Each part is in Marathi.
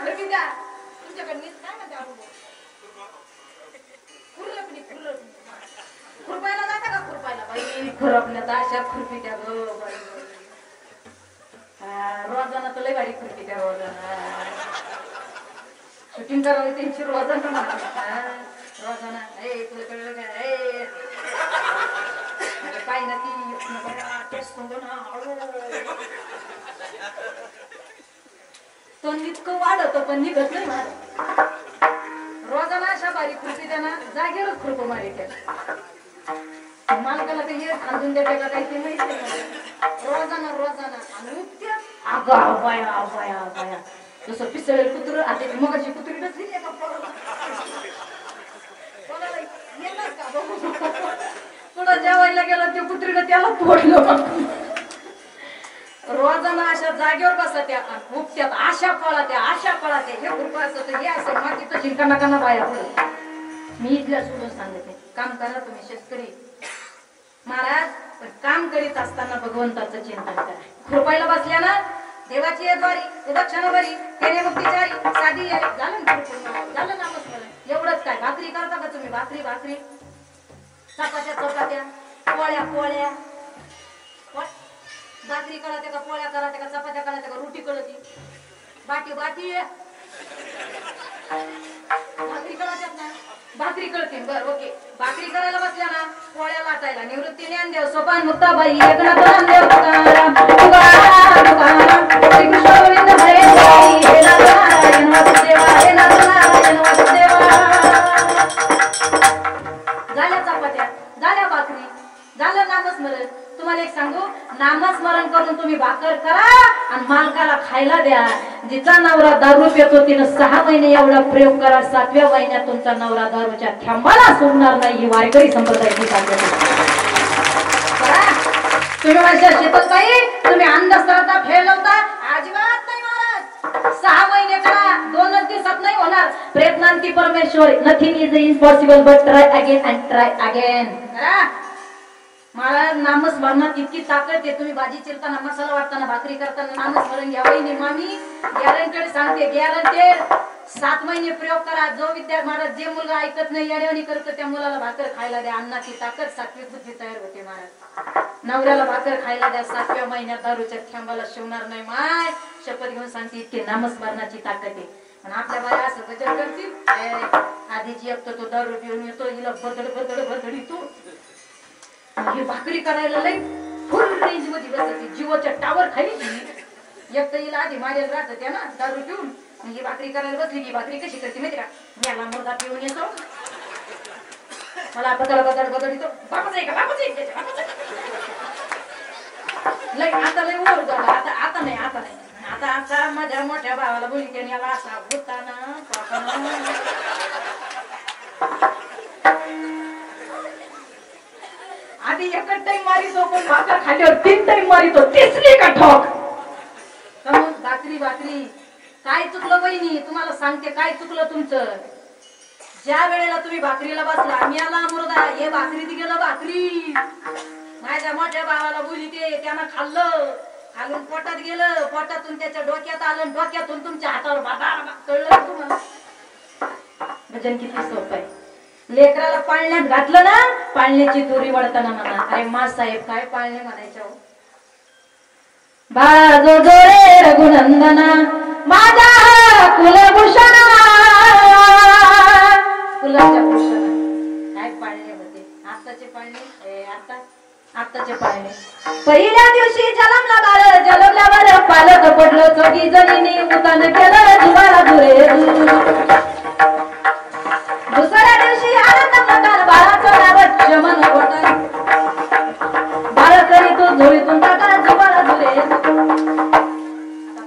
खुरपी द्या तुमच्याकडे नीट काय म्हणते अनुभव खुरपणी खुरपायला जाता का खुरपायला बाई खुरपण्यात अशा खुरपी द्या गो बाई रोजाना तर लय भारी खुरपी द्या रोजाना शूटिंग करावी त्यांची रोजाना रोजाना ए तुला कळलं काय काय ना ती तो इतकं वाढत पण निघत नाही मला रोजाना अशा बारीक खुर्ची त्यांना जागेवरच खुरप मारी त्या मालकाला ते हे खांदून देते का काही ते माहिती नाही रोजाना आणि उठत्या अगं बाया जसं पिसळेल कुत्र आता मगाची कुत्री नसली एका कोणाला येणार का बघू पुढं जेवायला गेलं ते कुत्रीनं त्याला तोडलं रोजाना अशा जागेवर बसा त्या उपत्यात आशा कळा त्या हे खुरपं असं हे असं मातीचं शिंकाना बाया पडत मी इथल्या सोडून सांगते काम करा तुम्ही शेतकरी महाराज पण काम करीत असताना भगवंताचं चिंतन करा खुरपायला बसल्या ना देवाची येद्वारी उदक्षणावारी त्याने मुक्तीचारी साधी झालं नामस्मरण एवढंच काय भाकरी करता का तुम्ही भाकरी चपात्या पोळ्या भाकरी कळते का पोळ्या कराते का चपात्या कळते का रोटी कळती बाटी भाकरी कळतात ना भाकरी कळते बर ओके भाकरी करायला बसल्या ना पोळ्या लाटायला निवृत्ती ज्ञानदेव सोपान मुक्ताबाई एकनाथ नामदेव तुकाराम श्री कृष्ण गोविंद हरे हे नारायण वासुदेवा झाल्या चपात्या झाल्या भाकरी झालं नामस्मरण तुम्हाला एक सांगू नामस्मरण करून तुम्ही भाकर करा आणि मालकाला खायला द्या जिचा नवरा दारू पितो तिनं 6 महिने एवढा प्रयोग करा 7व्या महिन्यात तुमचा नवरा दारूच्या थेंबाला सोडणार नाही ही वारकरी संप्रदायाची ताकद तुम्ही माझ्या शेतात काही तुम्ही अंधश्रद्धा फेलवता अजिबात नाही महाराज 6 महिने करा 2 दिवसात नाही होणार प्रयत्नांती परमेश्वर nothing is impossible but try again and try again महाराज नामस्मरणात इतकी ताकद आहे तुम्ही भाजी चिरताना मसाला वाटताना भाकरी करताना नामस्मरण घ्यावं मामी गॅरंटेड सांगते गॅरंटेड 7 महिने प्रयोग करा जो महाराज जे मुलगा ऐकत नाही येड्यावानी करतो त्या मुलाला भाकर खायला द्या अन्नाची ताकद सात्विक बुद्धी तयार होते महाराज नवऱ्याला भाकर खायला द्या 7व्या महिन्यात दारूच्या थेंबाला शिवणार नाही माय शपथ घेऊन सांगते इतके नामस्मरणाची ताकद आहे पण आपल्या बाया असं गजर करतील आधीची एक तो दारू पिऊन येतो हिला बदड येतो ही भाकरी करायला लई फुल रेंज मध्ये बसते जीवाच्या टावर खाली एक तर हिला आधी मारेल राहत त्या ना दारू पिऊन ही भाकरी करायला बसली की भाकरी कशी करते माहिती का याला मुर्दा पिऊन येतो मला बदड येतो बापाच आहे का लई आता लई ओर झाला आता नाही आता माझ्या मोठ्या भावाला बोली त्याने याला असा भूताना आधी एकच टाइम मारितो पण भाकर खाल्यावर 3 टाइम मारितो तिसरी का ठोक भाकरी काय चुकलं बहिणी तुम्हाला सांगते काय चुकलं तुमचं ज्या वेळेला तुम्ही भाकरीला बसला मी आला मुर्दा हे भाकरीत गेलं भाकरी माझ्या मोठ्या भावाला बोली ते त्यानं खाल्लं पोटात गेलं पोटातून त्याच्या डोक्यात आलं डोक्यातून तुमच्या हातावर बाबा कळलं तुम्हाला भजन किती सोपं आहे लेकराला पाळण्यात घातलं ना पाळण्याची दोरी वळताना म्हणा अरे मा साहेब काय पाळणे म्हणायच्या बाळा जो जोडे रघुनंदना माझा कुलभूषण कुलाच्या भूषण काय पाळणे होते आत्ताचे पाळणे पहिल्या दिवशी जलमला बाळ जलमल्यावर पालक पडलं चौघी जणीने उतान केलं जुवाला दुरे दुसऱ्या दिवशी आनंद प्रकार बाळाचं नाव चमन होत बाळ करीतो झोळीतून टाका जुवाला दुरे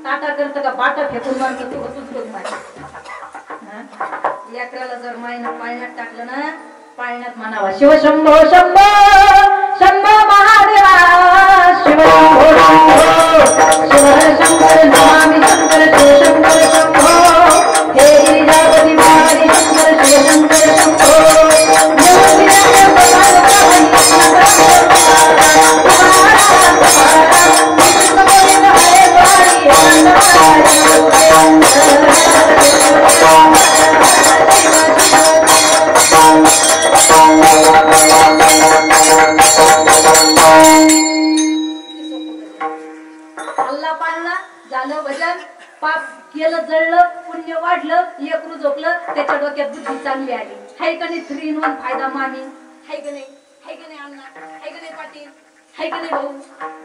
टाटा करत का बाटा फेकून मारतो तू होतूच बघ माझ्या यात्राला जर मायनं पाळण्यात टाकलं ना पाळण्यात म्हणावा शिवशंभो शंभो शंभो महादेवा शिवशंभो शिवशंकर नमामि शंकर शिवशंकर शंभो हे गिरिजापति महारी शंकर शिवशंकर शंभो पुण्य वाढलं, लेकरू झोपलं, त्याच्या डोक्यात बुद्धी चांगली आली. हाय का नाही 3 in 1 फायदा मामी? हाय का नाही? हाय का नाही अण्णा? हाय का नाही पाटील? हाय का नाही भाऊ?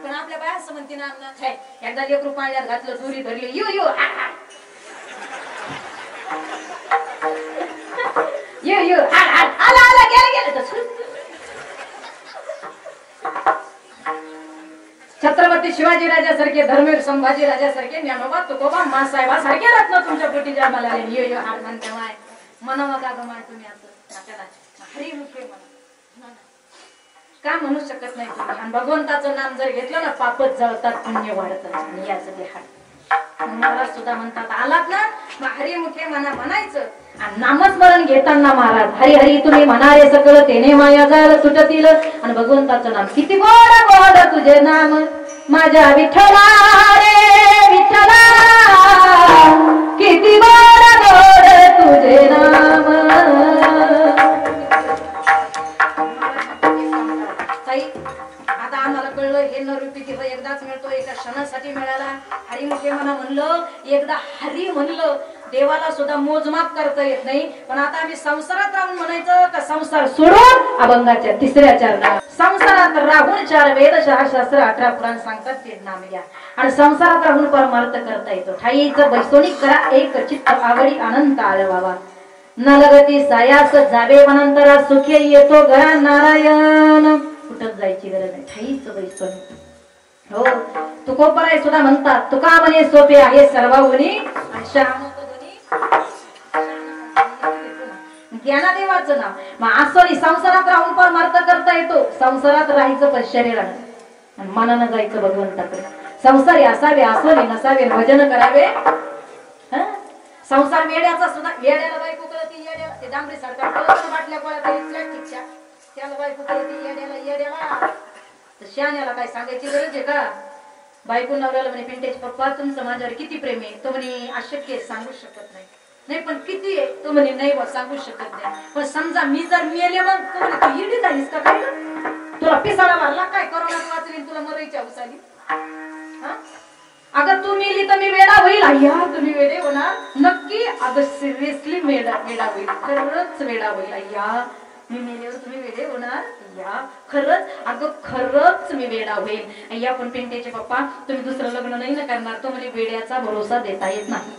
पण आपल्या बाया असं म्हणते ना अण्णा, हाय एकदा लेकरू पाण्यात घातलं, दोरी धरली, यो यो यो यो आला आला गेलं छत्रपती शिवाजी राजासारखे, धर्मवीर संभाजी राजासारखे, ज्ञानोबा तुकोबा मासाहेबासारखे रत्न तुमच्या पोटी जन्माला आले. यो यो हाड म्हणते माय म्हणावं का ग माय तुम्ही असं हरी मुखे म्हणा का म्हणू शकत नाही तुम्ही. आणि भगवंताचं नाम जर घेतलं ना पापच जळतात, पुण्य वाढतात. आणि याचं ते हाड मला सुद्धा म्हणतात आलात ना मग हरी मुखे म्हणा म्हणायचं. आणि नामस्मरण घेताना महाराज हरी हरी तुम्ही म्हणारे सगळं तेने माया जाल सुटतील. आणि भगवंताचं नाम किती गोड गोड तुझे नाम माझ्या विठ्ठला रे विठ्ठला, किती गोड गोड तुझे नाम. आता आम्हाला कळलं हे नरूपी देह एकदाच मिळतो, एका क्षणासाठी मिळाला. हरी मुखे म्हणा म्हणलं, एकदा हरी म्हणलं देवाला सुद्धा मोजमाप करता येत नाही. पण आता आम्ही संसारात राहून म्हणायचं का संसार सोडून अभंगाच्या 3ऱ्या चरणात संसारात राहून 4 वेद 6 शास्त्र 18 पुराण सांगतात ते नाम घ्या. आणि संसारात राहून परमार्थ करता येतो. ठाईचं बैसोनिक करा एक चित्त आवडी अनंत आळवावा. नलगती सायास जावे वनंतरा सुखे येतो घरा नारायण. कुठंच जायची गरज नाही. ठाईचं बैसोनिक हो तुकोबराय सुद्धा म्हणतात तुका म्हणे सोपे आहे सर्वाहुनी ज्ञानादेवाचं नाव. मग असं संसारात राहून परमार्थ करता येतो. संसारात राहायचं पण शरीरानं, मनानं जायचं भगवंताकडे. संसारी असावे असोनी नसावे भजन करावे. संसार वेड्याचा सुद्धा, वेड्याला बायको कळती येड्याला, ते डांबरी सरकार बाटल्या प्लास्टिकच्या त्याला बायको कळती येड्याला येड्याला. शहाण्याला काय सांगायची गरज आहे का? बायको नवऱ्याला म्हणे पिंटेच पप्पा तुमचं माझ्यावर किती प्रेम आहे. तो म्हणे अशक्य सांगू शकत नाही. नाही पण किती आहे? तो म्हणे नाही बा सांगू शकत नाही. पण समजा मी जर मेले मग तो म्हणे तू इडी झालीस का काय? तुला पिसाळा मारला काय? करोनात वाचली तुला मरायची हौस आली? अगं तू मेली तर मी वेडा होईल. अय्या तुम्ही वेडे होणार नक्की. अगं सिरियसली वेडा होईल, खरंच वेडा होईल. अय्या मी मेल्यावर तुम्ही वेडे होणार? या खरंच अगं खरंच मी वेडा होईल. अय्या पण पिंटेचे पप्पा तुम्ही दुसरं लग्न नाही ना करणार. तो म्हणे वेड्याचा भरोसा देता येत नाही.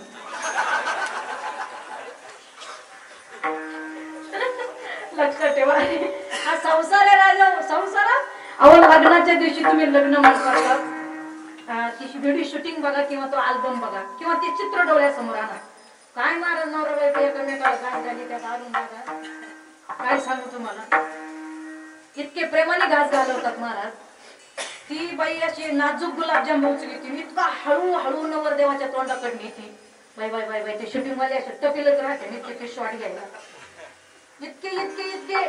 लक्षात ठेवा हा संसार आहे राजा. संसारात अहो लग्नाच्या दिवशी तुम्ही लग्न म्हणता ती व्हिडिओ शूटिंग बघा किंवा तो अल्बम बघा किंवा ते चित्र डोळ्यासमोर आणा. काय मार नवरा बायको एकमेकाला काय झाली त्यात आणून बघा. काय सांगू तुम्हाला इतके प्रेमाने घास घालवतात महाराज. ती बाई अशी नाजूक गुलाबजाम उचली ती इतका हळूहळू नवरदेवाच्या तोंडाकडे नेती. बाई बाई बाई बाई ते शूटिंग वाले असे टपिलच राहते इतके शॉट घ्यायला. इतके इतके इतके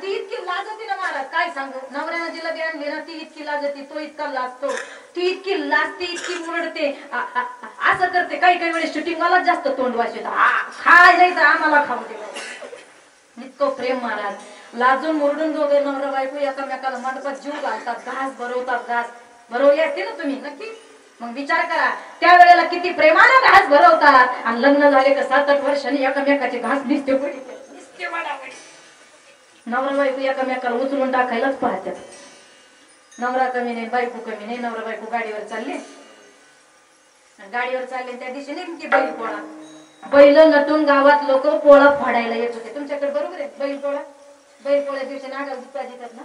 ती इतकी लाजती ना महाराज काय सांगू. नवऱ्यानं जिला ध्यान घेणं ती इतकी लाजती, तो इतका लाजतो. ती इतकी लाजते इतकी मुरडते असं करते. काही काही वेळेस शूटिंग वाला जास्त तोंड वाचत खाय जायचं आम्हाला खाऊ दे. इतकं प्रेम महाराज. लाजून मुरडून दोघे नवरा बायको एकामेकाला मंडपात जीव घालतात, घास भरवतात. घास भरवली असते ना तुम्ही नक्की. मग विचार करा त्यावेळेला किती प्रेमाने घास भरवतात. आणि लग्न झाले का 7-8 वर्षांनी एकामेकाचे घास दिसते नवरा बायको एकामेकाला उचलून टाकायलाच पाहतात. नवरा कमी नाही बायको कमी नाही. नवरा बायको गाडीवर चालले त्या दिवशी नेमकी बैल पोळा. बैल नटून गावात लोक पोळा फाडायला येत होते. तुमच्याकडे बरोबर आहे बैल पोळा. बैल पोळ्या दिवशी नागाला दुप्पा देतात ना.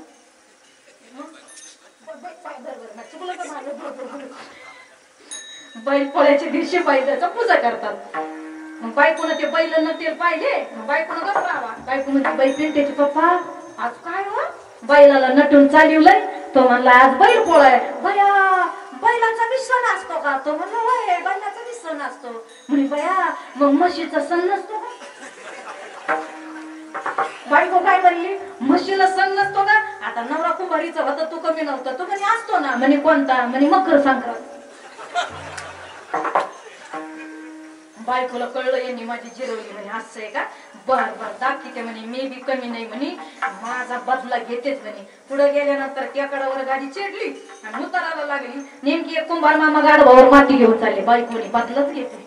बैल पोळ्याच्या दिवशी बैलाचा पूजा करतात. मग बायकोनं ते बैल नटेल पाहिले. बायकोनं गप राहावा. बायकोनं बाई पिंटेचे पप्पा आज काय हो बैलाला नटून चालवलंय. तो म्हणला आज बैल पोळा आहे. बया बैलाचा बी सण असतो का? तो म्हणला होय बैलाचा बी सण असतो. म्हणे बया मग म्हशीचा सण नसतो का? बायको काय म्हणली म्हशीला सण नसतो का? आता नवरा कुंभारीचा होता तू कमी नव्हता. तो म्हणे असतो ना. म्हणे कोणता? म्हणे मकर संक्रांत. बायकोला कळलं यांनी माझी जिरवली. म्हणे असं आहे का? बर बर दाखवते म्हणे मी बी कमी नाही म्हणे माझा बदला घेतेच म्हणे. पुढे गेल्यानंतर टेकडावर गाडी चिडली आणि उतरायला लागली. नेमकी एक कुंभार मामा गाढवावर माती घेऊन चालले. बायकोने बदलाच घेते.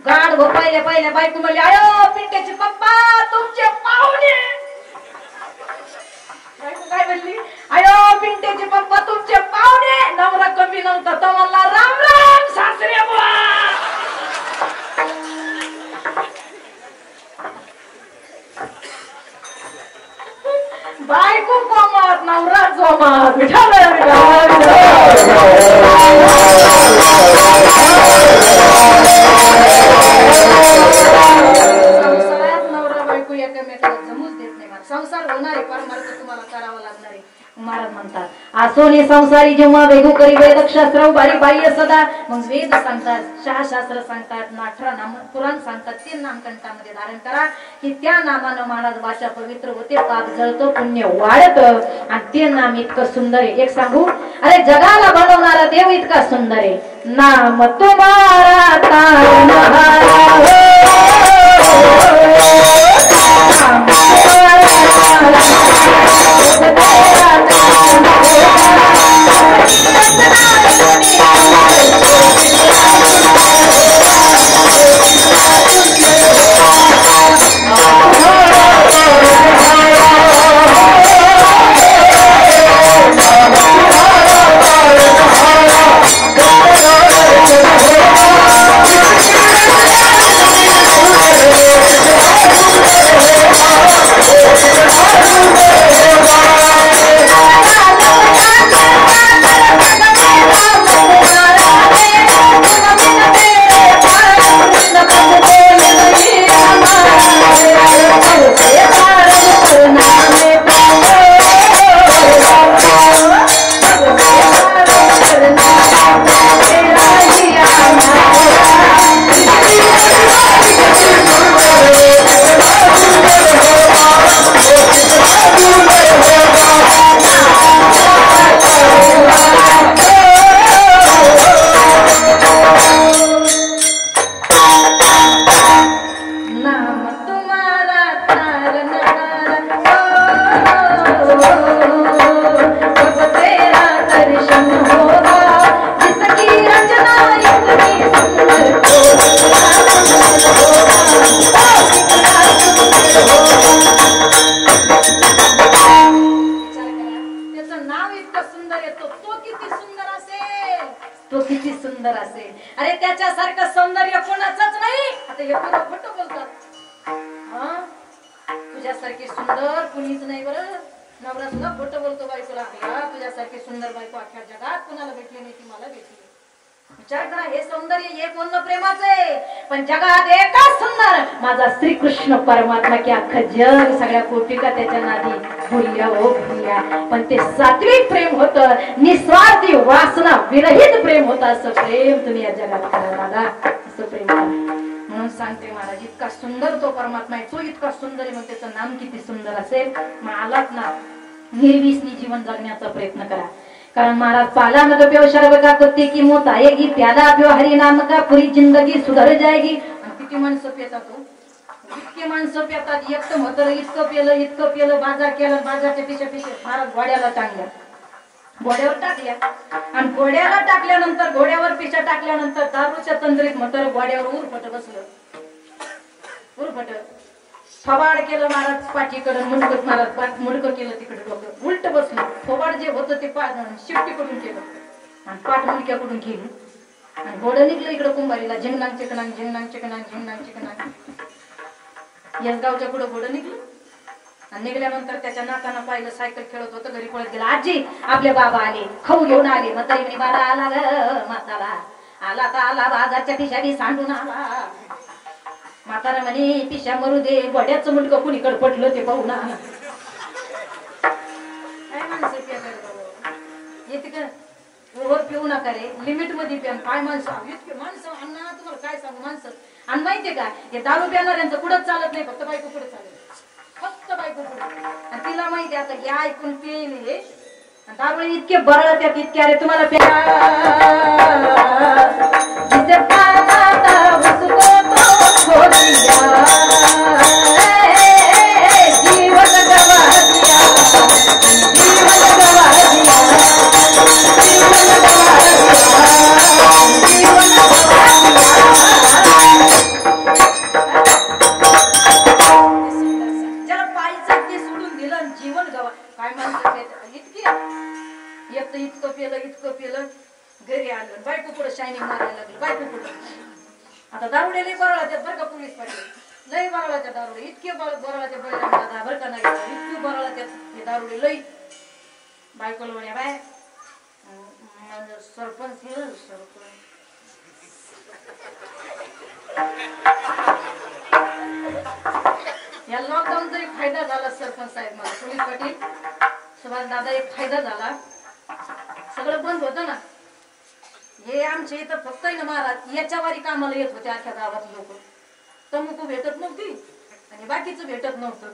गाड पहिले बायको म्हणली आयो पिंट्याचे पप्पा तुमचे पाहुणे. बायको काय म्हणली आयो पिंट्याचे पप्पा तुमचे पाहुणे. नवरा कमी नव्हता तो म्हणला राम राम सासरे बुवा. बायको कोमत नवरा जोमात. संसारात नवरा बायको एकमेकाला जमूच देत नाही. संसार होणार आहे परमार्थ तुम्हाला करावा लागणार आहे. महाराज म्हणतात आसोनी संसारी जेव्हा वेगू करी वेदशास्त्र बारी बाह्य सदा. मग वेद सांगतात शास्त्र सांगतात नाठरा नाम पुराण सांगतात. ते नामकंठामध्ये धारण करा की त्या नामानं महाराज वाचा पवित्र होते पाप जळतो पुण्य वाढत आणि ते नाम इतकं सुंदर आहे. एक सांगू अरे जगाला बनवणारा देव इतका सुंदर आहे. नाम तुम्हारा तारनहारा श्रीकृष्ण परमात्मा की अख्खा जग सगळ्या कोटिका त्याच्या नादी भुलल्या हो भुलल्या. पण ते सात्विक प्रेम होतं निस्वार्थी वासना विरहित प्रेम होतं. असं प्रेम तुम्ही या जगात करा दादा. असं प्रेम करा. म्हणून सांगते महाराज इतका सुंदर तो परमात्मा आहे. तो इतका सुंदर आहे मग त्याचं नाम किती सुंदर असेल. मलाच ना निर्विसनी जीवन जगण्याचा प्रयत्न करा. कारण महाराज पाला मत प्यो शरब का कुत्ते की मौत आएगी प्याला प्यो हरि नाम का पूरी जिंदगी सुधर जाएगी. किती माणसं पितात हो. इतके माणसं पितात. एकटं म्हातारं इतकं पेलं बाजार केलं. बाजारच्या पिशा महाराज घोड्याला टाकल्या. घोड्यावर टाकल्या आणि घोड्याला टाकल्यानंतर घोड्यावर पिशा टाकल्यानंतर दारूच्या तंद्रीत म्हातारं घोड्यावर उरफट बसलं. उरफट फवाड केलं महाराज पाठीकडं मुंडकं. महाराज मुंडकं केलं तिकडे डोकं उलट बसलं. फवाड जे होतं ते शिफ्टीकडून केलं आणि पाठ मुंडक्याकडून केली आणि घोडं निघलं इकडं कुंभारीला. झिंगणांग चिकणांग झिंगणांग चिकणांग झिंगणांग चिकणांग. यसगावच्या पुढं घोडं निघलं आणि निघल्यानंतर त्याच्या नाकानं पाहिलं सायकल खेळत होतं. घरी पळत गेला. आजी आपले बाबा आले खाऊ घेऊन आले. म्हातारी म्हणे बाबा आला ग म्हातारा आला तर आला बाजारच्या पिशावी सांडून आला. म्हातारा म्हणे पिशा मरू दे. घोड्याचं मुंडकं कुणीकडे पडलं ते पाहू ना. काय माणसं येते का ओव्हर पिऊ नका रे. लिमिट मध्ये प्या. काय माणसं इतके माणसं अण्णा तुम्हाला काय सांगू माणसं. आणि माहितीये का हे दारू पिणाऱ्यांचं पुढंच चालत नाही. फक्त बायको पुढे चालत. फक्त बायको पुढे. आणि तिला माहिती आता हे ऐकून पेन हे दारू इतके बरळ त्यात इतके. अरे तुम्हाला दारुडे लई बरळाचे बरं का पोलीस पाटील लई बरळाचे दारुडे इतके बरळाचे बळीराम दादा बरं का नाही इतके बरळाचे हे दारुडे लई बायकोला म्हणे बाय सरपंच सरपंच या लॉकडाऊनचा एक फायदा झाला सरपंच साहेब मला पोलीस पाटील सुभाष दादा एक फायदा झाला सगळं बंद होतं ना हे आमच्या इथं फक्त ना महाराज याच्यावारी कामाला येत होते अख्ख्या गावात लोक तमुकू भेटत नव्हती आणि बाकीचं भेटत नव्हतं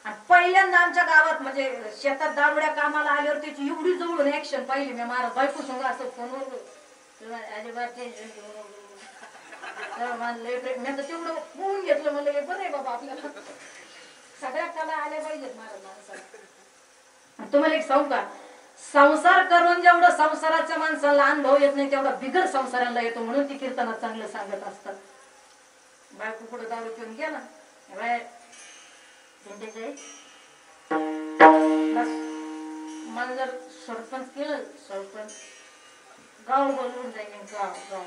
आणि पहिल्यांदा आमच्या गावात म्हणजे शेतात दारुड्या कामाला आल्यावर त्याची एवढी जवळून ऍक्शन पाहिली मी महाराज बायको संग असं फोनवर अजिबात मी तर तेवढं होऊन घेतलं म्हणलं हे बरं आहे बाबा आपल्याला सगळ्या कला आल्या पाहिजेत महाराज माणसाला तुम्हाला एक सांगू का संसार करून जेवढं संसाराच्या माणसाला अनुभव येत नाही तेवढा बिगर संसाराला येतो म्हणून ती कीर्तनात चांगलं सांगत असतात बायको पुढे दारू पिऊन गेला मला जर सरपंच केलं सरपंच गाव बोलवून जाईल गाव गाव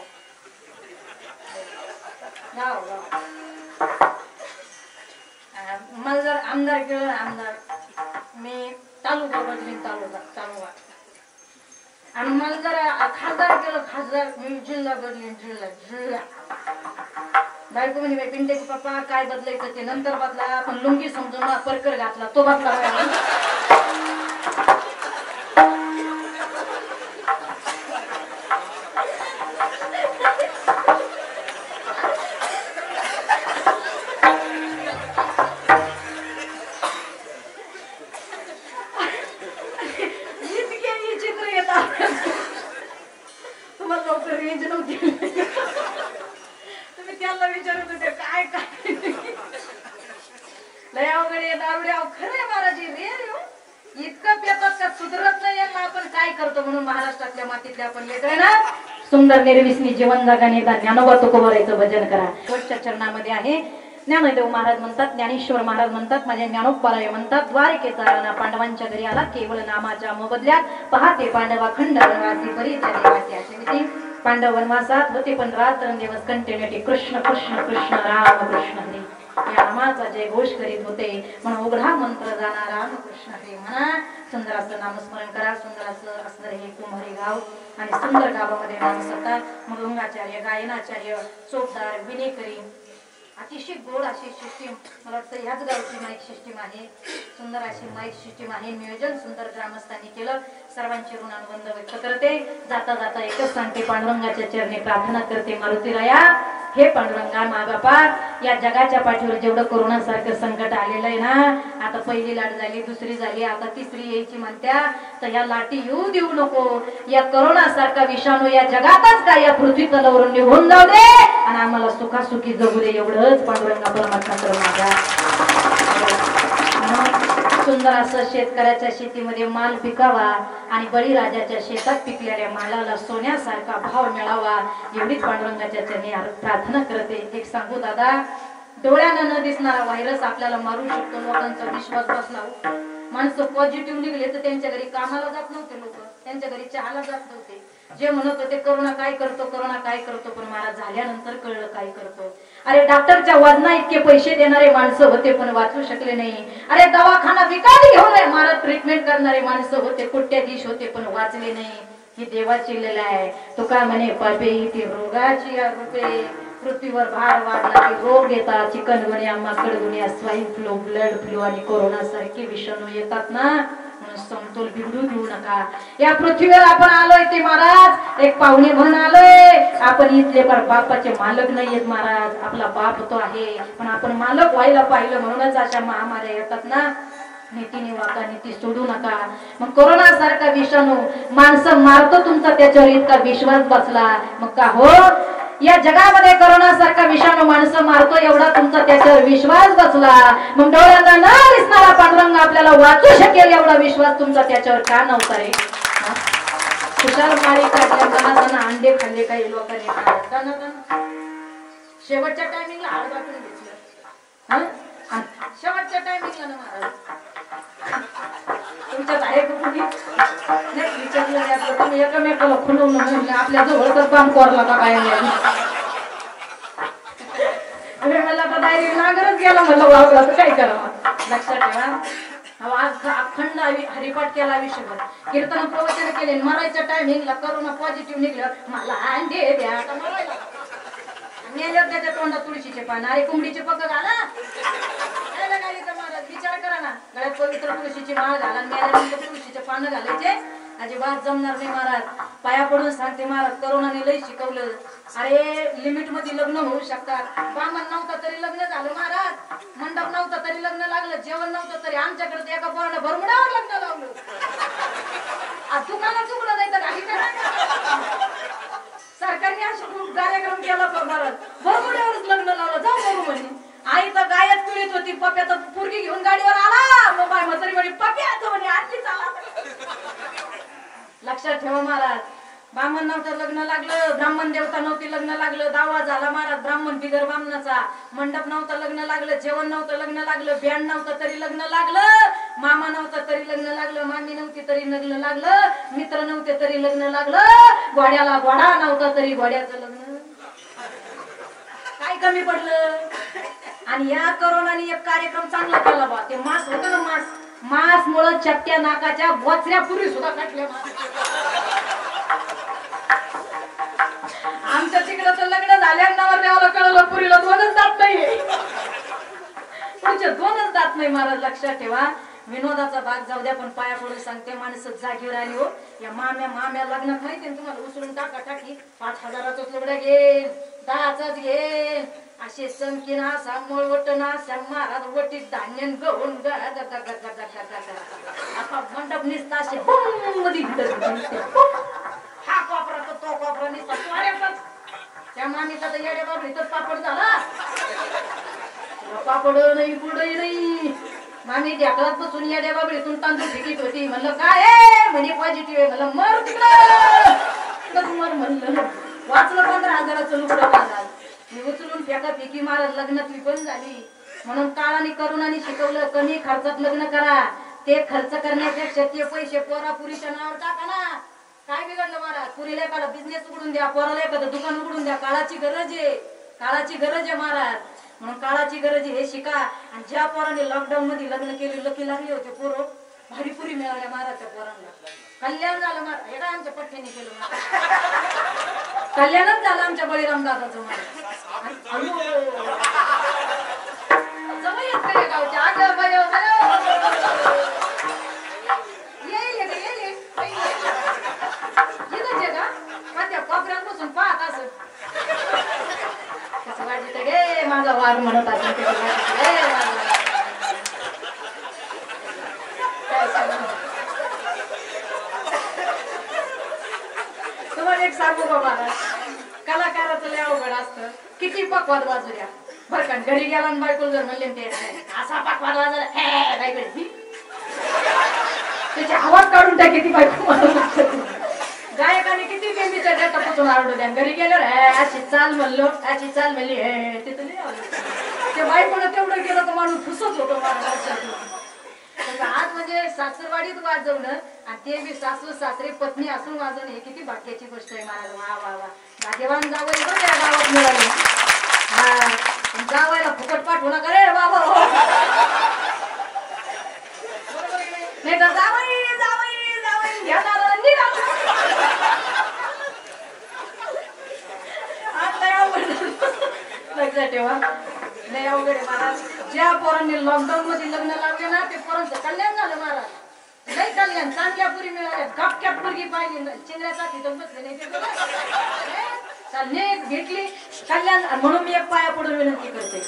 गाव गाव मला जर आमदार केलं आमदार मी तालुका बदलीन तालुका आणि मला जर खासदार केलं खासदार मी जिल्हा बदलीन जिल्हा बायको म्हणे बाई पिंट्याचे पप्पा काय बदलायचं ते नंतर बदला पण लुंगी समजून परकर घातला तो बदला सुंदर निर्विसनी जीवन जगाने ज्ञानोबा तुकोबारायचं भजन करा शेवटच्या चरणामध्ये आहे ज्ञानदेव महाराज म्हणतात ज्ञानेश्वर महाराज म्हणतात माझ्या ज्ञानोबाराय म्हणतात द्वारकेचा राणा पांडवांच्या घरी आला केवळ नामाच्या मोबदल्यात पहाते पांडवा खंड वनवासी परीच्या देवाचे असे पांडव वनवासात होते पण रात्रंदिवस कंटिन्युटी कृष्ण कृष्ण कृष्ण राम कृष्ण हरी या नामाचा जय घोष करीत होते म्हणून उघडा मंत्र जाणार राम कृष्ण हरी म्हणा सुंदर असं नामस्मरण करा सुंदर असं असणार हे कुंभारी गाव आणि सुंदर गावामध्ये नामसत्ता मृदंगाचार्य गायनाचार्य चोपदार विनेकरी अतिशय गोड अशी सिस्टीम मला वाटतं ह्याच गावची माईक सिस्टीम आहे सुंदर अशी माईक सिस्टीम आहे नियोजन सुंदर ग्रामस्थांनी केलं सर्वांचे ऋणानुबंध व्यक्त करते जाता जाता एकच सांगते पांडुरंगाच्या चरणी प्रार्थना करते मारुतीराया हे पांडुरंगा मागापा या जगाच्या पाठीवर जेवढं कोरोना सारखं संकट आलेलं आहे ना आता पहिली लाट झाली दुसरी झाली आता तिसरी यायची म्हणत्या तर या लाटी येऊ देऊ नको या कोरोना सारखा विषाणू या जगातच काय या पृथ्वी तलावरून निघून जाऊ दे आणि आम्हाला सुखासुखी जगू दे एवढंच पांडुरंगा परमात्मा माझा सुंदर असं शेतकऱ्याच्या शेतीमध्ये माल पिकावा आणि बळीराजाच्या शेतात पिकलेल्या मालाला सोन्यासारखा भाव मिळावा एवढीच पांडुरंगाच्या चरणी प्रार्थना करते एक सांगू दादा डोळ्यानं न दिसणारा व्हायरस आपल्याला मारू शकतो लोकांचा विश्वास बसला माणसं पॉझिटिव्ह निघले तर त्यांच्या घरी कामाला जात नव्हते लोक त्यांच्या घरी चहाला जात नव्हते जे म्हणत होते करोना काय करतो पण मला झाल्यानंतर कळलं काय करतो अरे डॉक्टरच्या वजना इतके पैसे देणारे माणसं होते पण वाचू शकले नाही अरे दवाखाना विकत घेऊन मला ट्रीटमेंट करणारे माणसं होते कोट्याधीश होते पण वाचले नाही ही देवाची लीला आहे तो काय म्हणे पापे ती रोगाची रूपे पृथ्वीवर भार वाढला की रोग येतात चिकनगुनिया माकडगुनिया स्वाईन फ्लू ब्लड फ्लू आणि कोरोना सारखे विषाणू येतात ना समतोल बिघडू देऊ नका या पृथ्वीवर आपण आलोय ते महाराज एक पाहुणे म्हणून आलोय आपण इथले बापाचे मालक नाहीयेत महाराज आपला बाप तो आहे पण आपण मालक व्हायला पाहिलं म्हणूनच अशा महामार्या येतात ना नीतीने वाका नीती सोडू नका मग कोरोना सारखा विषाणू माणसं मारतो तुमचा त्याच्यावर इतका विश्वास बसला मग का हो या जगामध्ये कोरोना सारखा विषाणू माणसं मारतो एवढा तुमचा त्याच्यावर विश्वास बसला मग डोळ्यांना न दिसणारा पांडुरंग आपल्याला वाचू शकेल एवढा विश्वास तुमचा त्याच्यावर का नव्हता रे कुशाल मारी काढल्या अंडे खाल्ले काही लोकांनी शेवटच्या टायमिंगला हाड वाटून घेतलं शेवटच्या टायमिंगला ना महाराज तुमच्यात आहे कुठे विचारलं तुम्ही एकमेकाला खुलवून आपल्या जवळ तर काम कोरला का काय डायरेक्ट नागरच गेला म्हणलं वावला तर काय करावं. लक्षात ठेवा आज अखंड हरिपाठ केला आयुष्यभर, कीर्तन प्रवचन केले, मरायच्या टायमिंगला करोना पॉझिटिव्ह निघलं, मला अंडे द्या आता मरायला मेल्यावर त्याच्या तोंडात तुळशीचे पान, अरे कोंबडीचे पक्क घाला महाराज विचार करा ना, गळ्यात पवित्र तुळशीची माळ घाला, मेल्यानंतर तुळशीचे पानं घालायचे, अजिबात जमणार नाही महाराज. पाया पडून सांगते महाराज, करोनाने लई शिकवलं. अरे लिमिट मध्ये लग्न होऊ शकतात. बामण नव्हता तरी लग्न झालं महाराज, मंडप नव्हता तरी लग्न लागलं, जेवण नव्हतं तरी आमच्याकडे एका पोरानं भरमुड्यावर लग्न लावलं. दुकानात चुकलं नाही तर काही सरकारने असे कार्यक्रम केला महाराज, भरमुड्यावरच लग्न लावलं. जाऊ बरू म्हणे, आई तर गायच पिळीत होती, पप्प्याचा पुरगी घेऊन गाडीवर आला, मोबाईल म्हातारी म्हणे पप्प्या म्हणे आणखी चाला. लक्षात ठेवा महाराज, ब्राह्मण नव्हतं लग्न लागलं, ब्राह्मण देवता नव्हती लग्न लागलं, दावा झाला महाराज ब्राह्मण बिगर ब्राह्मणाचा, मंडप नव्हतं लग्न लागलं, जेवण नव्हतं लग्न लागलं, बँड नव्हतं तरी लग्न लागलं, मामा नव्हता तरी लग्न लागलं, मामी नव्हती तरी लग्न लागलं, मित्र नव्हते तरी लग्न लागलं, घोड्याला घोडा नव्हता तरी घोड्याचं लग्न. काय कमी पडलं. आणि या करोनाने एक कार्यक्रम चांगला केला बा, ते मास होतं ना, मास मुळे चट्ट्या नाकाच्या बोचऱ्या पुरी सुद्धा काटल्या. आमच्या तिकडं तर लग्न झाल्यावर देवाला कळलं पुरीला दोनच दात नाही, पुढचे दोनच दात नाही महाराज. लक्षात ठेवा, विनोदाचा भाग जाऊ द्या, पण पाया पडून सांगते माणसं जागीवर आली हो. या माम्या लग्नात माहिती तुम्हाला उचलून टाकी 5,000च लुगडं घे, 10च घे, असे संकीन असा मळवट ना महाराज वटीत धान्य गहून आता मंडप निसता असे हा कोपरा तो कोपरा निसता. त्या मामीचा तर येड्या बाबा इथं पापड झाला, पापड नाही पुढे नाही. मामी ढेकळात बसून येड्या बाबळीतून तांदूळ फेकीत होती. म्हणलं काय म्हणे पॉझिटिव्ह आहे, म्हणलं मर तिकडं मर. म्हणलं वाचलं 15,000चं लुगडं महाराज. मी उचलून फेका फेकी महाराज लग्नातली बंद झाली. म्हणून काळाने करोनाने शिकवलं, कमी खर्चात लग्न करा. ते खर्च करण्यापेक्षा ते पैसे पोरापुरीच्या नावावर टाका ना. काय बिघडलं महाराज, पुरीला एखादा बिझनेस उघडून द्या, पोराला एखादं दुकान उघडून द्या. काळाची गरज आहे, काळाची गरज आहे महाराज. म्हणून काळाची गरज आहे हे शिका. आणि ज्या पोराने लॉकडाऊन मध्ये लग्न केले, लकी लागले होते पोरं, भारी पुरी मिळाल्या महाराजच्या पोरांना. कल्याण झालं महाराज, हे काय आमच्या पठ्ठ्याने केलं महाराज, कल्याणच झालं आमच्या बळीराम दादाचं महाराज. जवळ येत नाही गावच्या आगर बयो कोपऱ्यापासून पाहत असं कसं वाटत गे माझा वाघ म्हणत असेल. तुम्हाला एक सांगू बाबा, कलाकाराचं लय अवघड असतं. किती पकवाद वाजू द्या बरं का, घरी गेला आणि बायकोला जर म्हणले ते असा पकवाद वाजला काय करेल, त्याची आवाज काढून टाके ती बायको. गायकाने किती बेंबीच्या डेटापासून आवडू द्या, घरी गेल्यावर अशी चाल म्हणलो, अशी चाल म्हणली तिथं ते बायकोला तेवढं गेलं तर माणूस फुसत होतो मला. आज म्हणजे सासरवाडीत वाजवणं आणि ते बी सासू सासरे पत्नी असून वाजवणं हे किती भाग्याची गोष्ट आहे महाराज. वा वा वा, भाग्यवान जावई बरं या गावात मिळाले. हा जावायला फुकट पाठवू नका रे बाबा, नाही तर जावई जावई जावई घेणार लक्षात ठेवा. लय अवघड आहे महाराज. ज्या पोरांनी लॉकडाऊन मध्ये लग्न लावले ना, ते पोरांचं कल्याण झालं महाराज. लय कल्याण, चांगल्या पुरी मिळाल्या, गपक्या पुरगी पाहिली, चिंद्र्याचा तिथं बसले नाही ते भेटली कल्याण. म्हणून मी एक पाया पडून विनंती करते,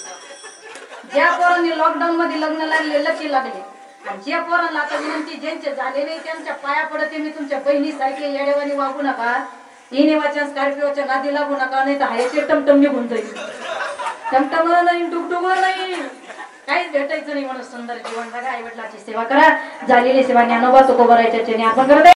ज्या पोरांनी लॉकडाऊन मध्ये लग्न लागले लकी लागले, आणि ज्या पोरांना आता विनंती ज्यांचे झाले नाही त्यांच्या पाया पडते मी, तुमच्या बहिणीसारखे येडेवानी वागू नका, इनेवाच्या स्कॉर्पिओच्या नादी लागू नका, नाही तर हायचे टमटम निघून जाईल. टमटम नाही, टुकटुकवर नाही, काहीच भेटायचं नाही. म्हणून सुंदर जीवन बघा, आई वडिलांची सेवा करा. झालेली सेवा ज्ञानोबा तुकोबरायच्या आपण करत